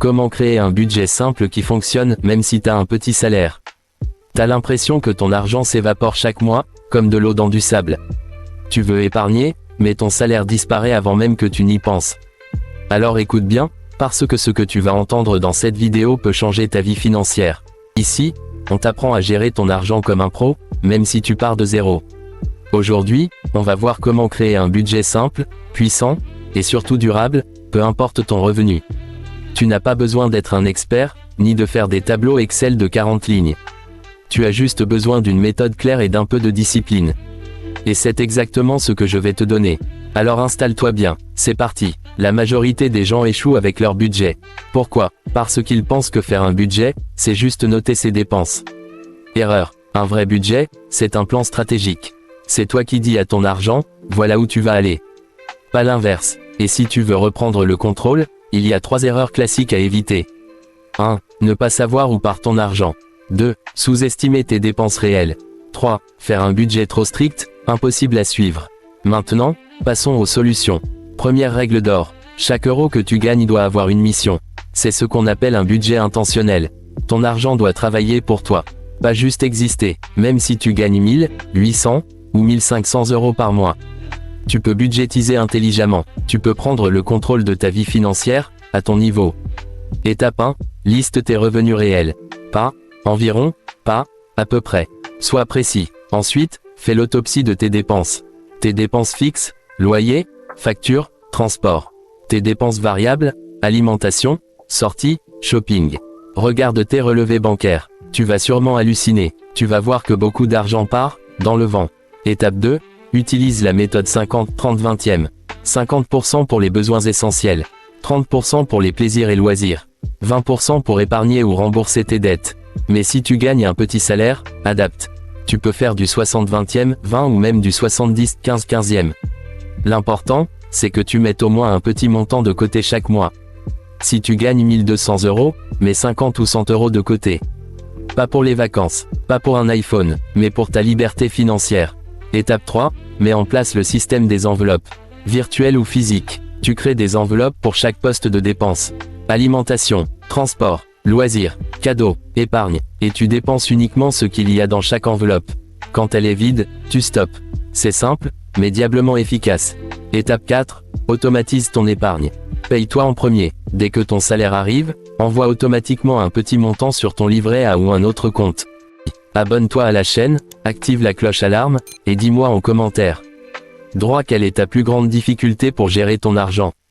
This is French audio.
Comment créer un budget simple qui fonctionne même si t'as un petit salaire? T'as l'impression que ton argent s'évapore chaque mois, comme de l'eau dans du sable. Tu veux épargner, mais ton salaire disparaît avant même que tu n'y penses. Alors écoute bien, parce que ce que tu vas entendre dans cette vidéo peut changer ta vie financière. Ici, on t'apprend à gérer ton argent comme un pro, même si tu pars de zéro. Aujourd'hui, on va voir comment créer un budget simple, puissant, et surtout durable, peu importe ton revenu. Tu n'as pas besoin d'être un expert, ni de faire des tableaux Excel de 40 lignes. Tu as juste besoin d'une méthode claire et d'un peu de discipline. Et c'est exactement ce que je vais te donner. Alors installe-toi bien, c'est parti. La majorité des gens échouent avec leur budget. Pourquoi? Parce qu'ils pensent que faire un budget, c'est juste noter ses dépenses. Erreur. Un vrai budget, c'est un plan stratégique. C'est toi qui dis à ton argent, voilà où tu vas aller. Pas l'inverse. Et si tu veux reprendre le contrôle, il y a 3 erreurs classiques à éviter. 1. Ne pas savoir où part ton argent. 2. Sous-estimer tes dépenses réelles. 3. Faire un budget trop strict, impossible à suivre. Maintenant, passons aux solutions. Première règle d'or. Chaque euro que tu gagnes doit avoir une mission. C'est ce qu'on appelle un budget intentionnel. Ton argent doit travailler pour toi. Pas juste exister, même si tu gagnes 1000, 800 ou 1500 euros par mois. Tu peux budgétiser intelligemment. Tu peux prendre le contrôle de ta vie financière, à ton niveau. Étape 1. Liste tes revenus réels. Pas, environ, pas, à peu près. Sois précis. Ensuite, fais l'autopsie de tes dépenses. Tes dépenses fixes, loyer, factures, transport. Tes dépenses variables, alimentation, sorties, shopping. Regarde tes relevés bancaires. Tu vas sûrement halluciner. Tu vas voir que beaucoup d'argent part, dans le vent. Étape 2. Utilise la méthode 50-30-20e. 50% pour les besoins essentiels. 30% pour les plaisirs et loisirs. 20% pour épargner ou rembourser tes dettes. Mais si tu gagnes un petit salaire, adapte. Tu peux faire du 60-20e, 20 ou même du 70-15-15e. L'important, c'est que tu mettes au moins un petit montant de côté chaque mois. Si tu gagnes 1200 euros, mets 50 ou 100 euros de côté. Pas pour les vacances, pas pour un iPhone, mais pour ta liberté financière. Étape 3, mets en place le système des enveloppes. Virtuelles ou physiques. Tu crées des enveloppes pour chaque poste de dépense. Alimentation, transport, loisirs, cadeaux, épargne. Et tu dépenses uniquement ce qu'il y a dans chaque enveloppe. Quand elle est vide, tu stoppes. C'est simple, mais diablement efficace. Étape 4, automatise ton épargne. Paye-toi en premier. Dès que ton salaire arrive, envoie automatiquement un petit montant sur ton livret A ou un autre compte. Abonne-toi à la chaîne, active la cloche alarme, et dis-moi en commentaire. Droit, quelle est ta plus grande difficulté pour gérer ton argent?